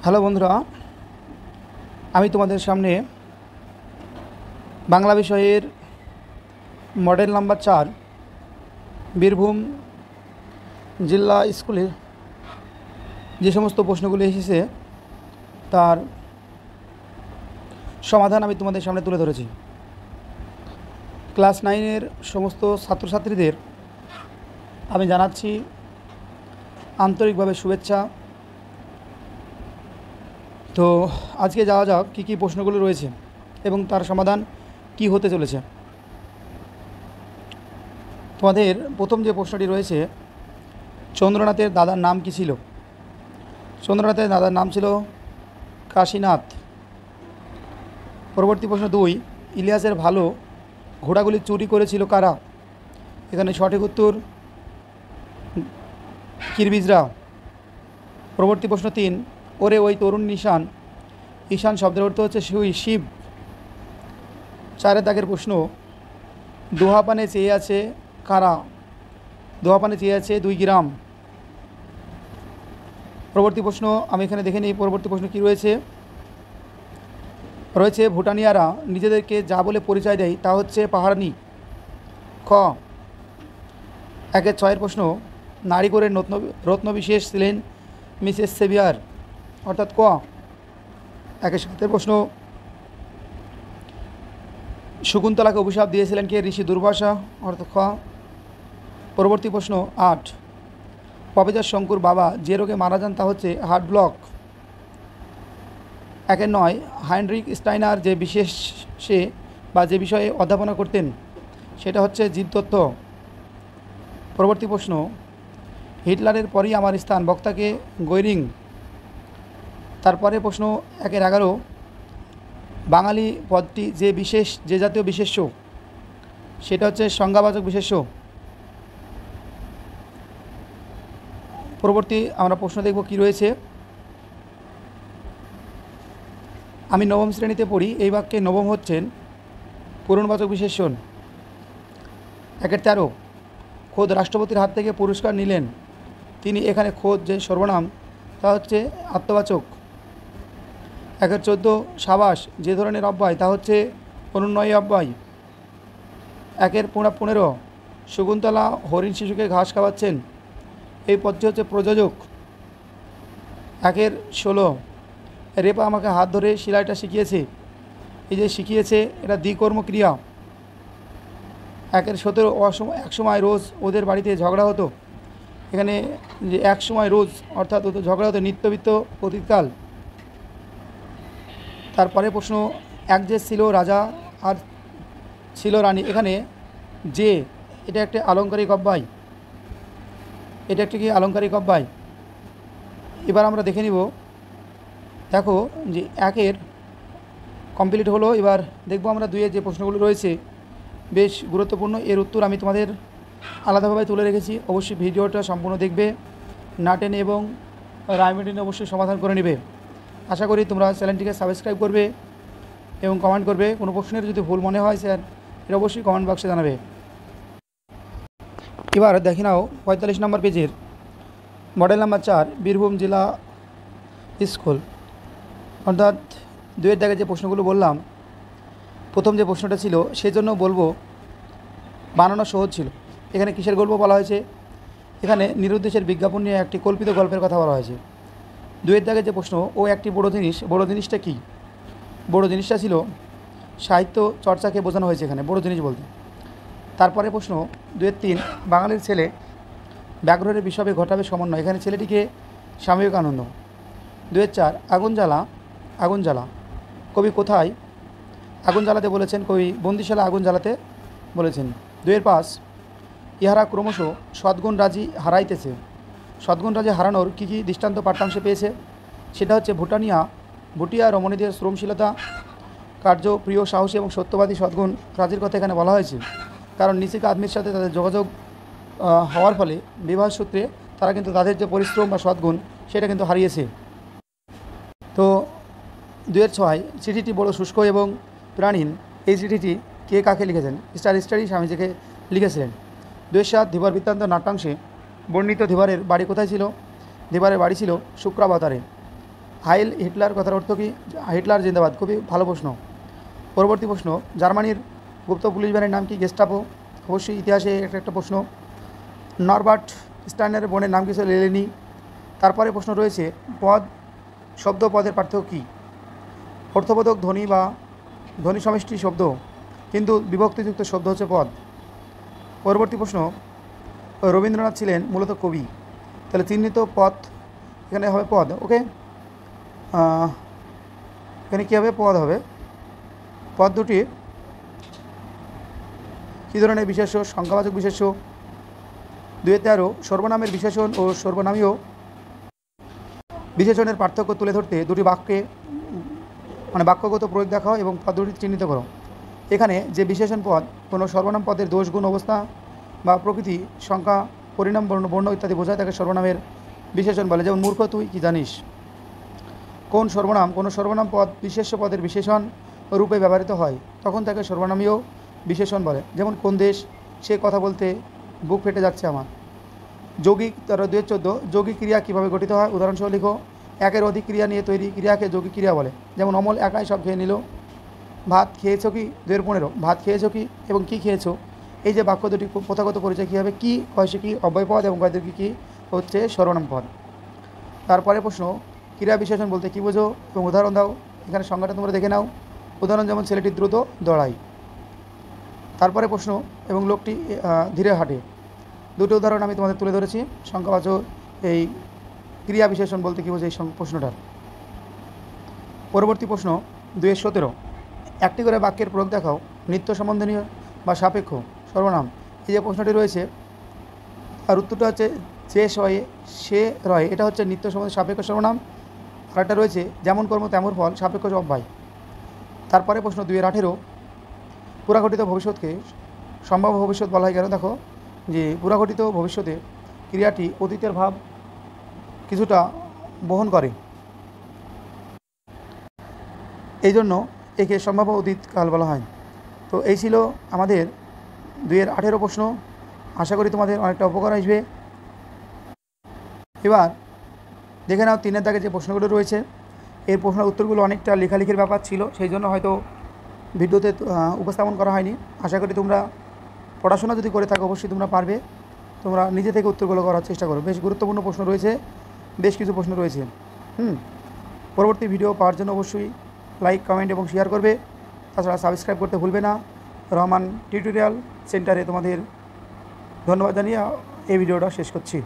Hello বন্ধুরা, আমি তোমাদের সামনে বাংলা বিষয়ের মডেল নাম্বার 4 বীরভূম জেলা স্কুলে যে সমস্ত প্রশ্নগুলি এসেছে তার সমাধান আমি তোমাদের সামনে তুলে ধরেছি। ক্লাস 9-এর সমস্ত ছাত্রছাত্রীদের আমি জানাচ্ছি আন্তরিকভাবে শুভেচ্ছা। তো আজকে যাওয়া যাক কী কী প্রশ্নগুলো রয়েছে এবং তার সমাধান কি হতে চলেছে। তোমাদের প্রথম যে প্রশ্নটি রয়েছে, চন্দ্রনাথের দাদার নাম কি ছিল? চন্দ্রনাথের দাদার নাম ছিল কাশীনাথ। পরবর্তী প্রশ্ন 2, ইলিয়াসের ভালো ঘোড়াগুলি চুরি করেছিল কারা? এখানে সঠিক উত্তর কিরবিজরা। পরবর্তী প্রশ্ন 3, ওরে ওই তরুণ নিশান। ঈশান শব্দের অর্থ হচ্ছে শিব। 4 দাগের প্রশ্ন, দোহাপানে চেয়ে আছে কারা? দোহাপানে চেয়ে আছে 2 গ্রাম। পরবর্তী প্রশ্ন আমি এখানে দেখে নিই পরবর্তী প্রশ্ন কি রয়েছে। ভুটানিয়ারা নিজেদেরকে যা বলে পরিচয় দেয় তা হচ্ছে পাহাড়নি। খ। 1-6 প্রশ্ন, নারীগড়ের রত্নবিশেষ ছিলেন মিসেস সেভিয়ার, অর্থাৎ ক। 1-7 প্রশ্ন, শকুন্তলাকে অভিশাপ দিয়েছিলেন কে? ঋষি দুর্বাসা, অর্থাৎ খ। পরবর্তী প্রশ্ন 8, প্রফেসর শঙ্কুর বাবা যে রোগে মারা যান তা হচ্ছে হার্ট ব্লক। 1-9, হাইনরিক স্টাইনার যে বিশেষে বা যে বিষয়ে অধ্যাপনা করতেন সেটা হচ্ছে জীবতত্ত্ব। পরবর্তী প্রশ্ন, হিটলারের পরই আমার স্থান, বক্তাকে গৈরিং। তারপরে প্রশ্ন 1-11, বাঙালি পদটি যে জাতীয় বিশেষ্য সেটা হচ্ছে সংজ্ঞাবাচক বিশেষ্য। পরবর্তী আমরা প্রশ্ন দেখব কি রয়েছে। আমি নবম শ্রেণীতে পড়ি, এই বাক্যে নবম হচ্ছেন পূরণবাচক বিশেষণ। 1-13, খোদ রাষ্ট্রপতির হাত থেকে পুরস্কার নিলেন তিনি। এখানে খোদ যে সর্বনাম তা হচ্ছে আত্মবাচক। 1-14, সাবাস যে ধরনের অব্যয় তা হচ্ছে অনুন্নয়ী অব্যয়। 1-15, শকুন্তলা হরিণ শিশুকে ঘাস খাওয়াচ্ছেন, এই পদটি হচ্ছে প্রযোজক। 1-16, রেপা আমাকে হাত ধরে সেলাইটা শিখিয়েছে, এই যে শিখিয়েছে এটা দ্বিকর্ম ক্রিয়া। 1-17, এক সময় রোজ ওদের বাড়িতে ঝগড়া হতো, এখানে যে এক সময় রোজ অর্থাৎ ওদের ঝগড়া হতো নিত্যবিত্ত অতীতকাল। তারপরে প্রশ্ন, এক যে ছিল রাজা আর ছিল রানী, এখানে যে এটা একটি আলংকারিক অব্যয়, এটা একটি কি আলংকারিক অব্যয়। এবার আমরা দেখে নিব, দেখো যে 1-এর কমপ্লিট হলো। এবার দেখব আমরা 2-এর যে প্রশ্নগুলো রয়েছে বেশ গুরুত্বপূর্ণ, এর উত্তর আমি তোমাদের আলাদাভাবে তুলে রেখেছি। অবশ্যই ভিডিওটা সম্পূর্ণ দেখবে, না টেনে এবং রাইমেডিনে অবশ্যই সমাধান করে নেবে। আশা করি তোমরা চ্যানেলটিকে সাবস্ক্রাইব করবে এবং কমেন্ট করবে। কোনো প্রশ্নের যদি ভুল মনে হয় স্যার এটা অবশ্যই কমেন্ট বক্সে জানাবে। এবার দেখে নাও 45 নম্বর পেজের মডেল নাম্বার 4 বীরভূম জেলা স্কুল, অর্থাৎ 2-এর দাগে যে প্রশ্নগুলো বললাম, প্রথম যে প্রশ্নটা ছিল সেজন্য বলবো বানানো সহজ ছিল। এখানে কিসের গল্প বলা হয়েছে? এখানে নিরুদ্দেশের বিজ্ঞাপন নিয়ে একটি কল্পিত গল্পের কথা বলা হয়েছে। 2-এর দাগে যে প্রশ্ন, ও একটি বড় জিনিস, বড় জিনিসটা কি? বড় জিনিসটা ছিল সাহিত্য চর্চাকে বোঝানো হয়েছে এখানে বড় জিনিস বলতে। তারপরে প্রশ্ন 2-3, বাঙালির ছেলে ব্যাঘ্রের বিষয়ে ঘটাবে সমন্বয়, এখানে ছেলেটিকে স্বামী বিবেকানন্দ। 2-4, আগুন জ্বালা আগুন জ্বালা, কবি কোথায় আগুন জ্বালাতে বলেছেন? কবি বন্দিশালা আগুন জ্বালাতে বলেছেন। 2-5, ইহারা ক্রমশ সদ্গুণ রাজি হারাইতেছে, সদ্গুণ রাজি হারানোর কী কী দৃষ্টান্ত পাঠ্যাংশে পেয়েছে? সেটা হচ্ছে ভুটিয়া রমণীদের শ্রমশীলতা, কার্য প্রিয় সাহসী এবং সত্যবাদী সদ্গুণ রাজির কথা এখানে বলা হয়েছে। কারণ নিচিকা আদমির সাথে তাদের যোগাযোগ হওয়ার ফলে বিবাহ সূত্রে তারা কিন্তু তাদের যে পরিশ্রম বা সদ্গুণ সেটা কিন্তু হারিয়েছে। তো 2-6, চিঠিটি বড় শুষ্ক এবং প্রাণহীন, এই চিঠিটি কে কাকে লিখেছেন? স্টাডি স্বামীজিকে লিখেছিলেন। 2-7, ধীবর বৃত্তান্ত নাট্যাংশে বর্ণিত ধীবরের বাড়ি কোথায় ছিল? ধীবরের বাড়ি ছিল শুক্রাবতারে। হাইল হিটলার কথার অর্থ কী? হিটলার জিন্দাবাদ। খুবই ভালো প্রশ্ন। পরবর্তী প্রশ্ন, জার্মানির গুপ্ত পুলিশ বাহিনীর নাম কি? গেস্টাপো। অবশ্যই ইতিহাসে একটা প্রশ্ন। নরবার্ট স্টাইনারের বোনের নাম কি ছিল? লেলেনি। তারপরে প্রশ্ন রয়েছে, পদ শব্দ পদের পার্থক্য কী? অর্থবোধক ধ্বনি বা ধ্বনি সমষ্টি শব্দ, কিন্তু বিভক্তিযুক্ত শব্দ হচ্ছে পদ। পরবর্তী প্রশ্ন, রবীন্দ্রনাথ ছিলেন মূলত কবি, তাহলে চিহ্নিত পদ এখানে হবে পদ। ওকে, এখানে কী হবে? পদ হবে। পদ দুটি কী ধরনের বিশেষ্য? সংখ্যাবাচক বিশেষ্য। 2-13 সর্বনামের বিশেষণ ও সর্বনামীয় বিশেষণের পার্থক্য তুলে ধরতে দুটি বাক্যে বাক্যগত প্রয়োগ দেখাও এবং পদ দুটি চিহ্নিত করো। এখানে যে বিশেষণ পদ কোনো সর্বনাম পদের দোষ, গুণ, অবস্থা বা প্রকৃতি, সংখ্যা, পরিণাম, বর্ণ ইত্যাদি বোঝায় তাকে সর্বনামের বিশেষণ বলে। যেমন মূর্খ তুই কি জানিস। কোন সর্বনাম কোনো সর্বনাম পদ বিশেষ্য পদের বিশেষণ রূপে ব্যবহৃত হয় তখন তাকে সর্বনামীয় বিশেষণ বলে। যেমন কোন দেশ, সে কথা বলতে বুক ফেটে যাচ্ছে আমার। যৌগিক 2-14 যৌগিক ক্রিয়া কীভাবে গঠিত হয় উদাহরণসহ লিখো। একের অধিক ক্রিয়া নিয়ে তৈরি ক্রিয়াকে যৌগিক ক্রিয়া বলে। যেমন অমল একাই সব খেয়ে নিল। ভাত খেয়েছো কি? 2-15 ভাত খেয়েছো কি এবং কী খেয়েছো। এই যে বাক্য দুটি প্রথাগত পরিচয় কী হবে? কি কয়সে কি অব্যয় পদ এবং কয়দের কী হচ্ছে সর্বনাম পদ। তারপরে প্রশ্ন, ক্রিয়া বিশেষণ বলতে কী বোঝো এবং উদাহরণ দাও। এখানে সংজ্ঞাটা তোমরা দেখে নাও। উদাহরণ যেমন ছেলেটি দ্রুত দৌড়ায়। তারপরে প্রশ্ন, এবং লোকটি ধীরে হাঁটে। দুটো উদাহরণ আমি তোমাদের তুলে ধরেছি। সংখ্যাবাচক এই ক্রিয়া বিশেষণ বলতে কী বোঝো এই প্রশ্নটার। পরবর্তী প্রশ্ন 2-17 একটি করে বাক্যের প্রয়োগ দেখাও। নিত্য সম্বন্ধনীয় বা সাপেক্ষ সর্বনাম। এই যে প্রশ্নটি রয়েছে আর উত্তরটা হচ্ছে যে সয়ে সে রয়ে, এটা হচ্ছে নিত্য সম্বন্ধ সাপেক্ষ সর্বনাম। আর একটা রয়েছে যেমন কর্ম তেমন ফল সাপেক্ষ অব্যয়। তারপরে প্রশ্ন 2-18 পুরাঘটিত ভবিষ্যৎকে সম্ভাব্য ভবিষ্যৎ বলা হয় কেন? দেখো যে পুরাঘটিত ভবিষ্যতে ক্রিয়াটি অতীতের ভাব কিছুটা বহন করে, এই জন্য একে সম্ভাব্য অতীতকাল বলা হয়। তো এই ছিল আমাদের 2-18 প্রশ্ন। আশা করি তোমাদের অনেকটা উপকার আসবে। এবার দেখে নাও 3-এর দাগে যে প্রশ্নগুলো রয়েছে, এর প্রশ্নের উত্তরগুলো অনেকটা লেখালেখির ব্যাপার ছিল, সেই জন্য হয়তো ভিডিওতে উপস্থাপন করা হয়নি। আশা করি তোমরা পড়াশোনা যদি করে থাকো অবশ্যই তোমরা পারবে। তোমরা নিজে থেকে উত্তরগুলো করার চেষ্টা করো। বেশ গুরুত্বপূর্ণ প্রশ্ন রয়েছে, বেশ কিছু প্রশ্ন রয়েছে। পরবর্তী ভিডিও পাওয়ার জন্য অবশ্যই লাইক, কমেন্ট এবং শেয়ার করবে। তাছাড়া সাবস্ক্রাইব করতে ভুলবে না। রহমান টিউটোরিয়াল সেন্টারে তোমাদের ধন্যবাদ জানিয়ে এই ভিডিওটা শেষ করছি।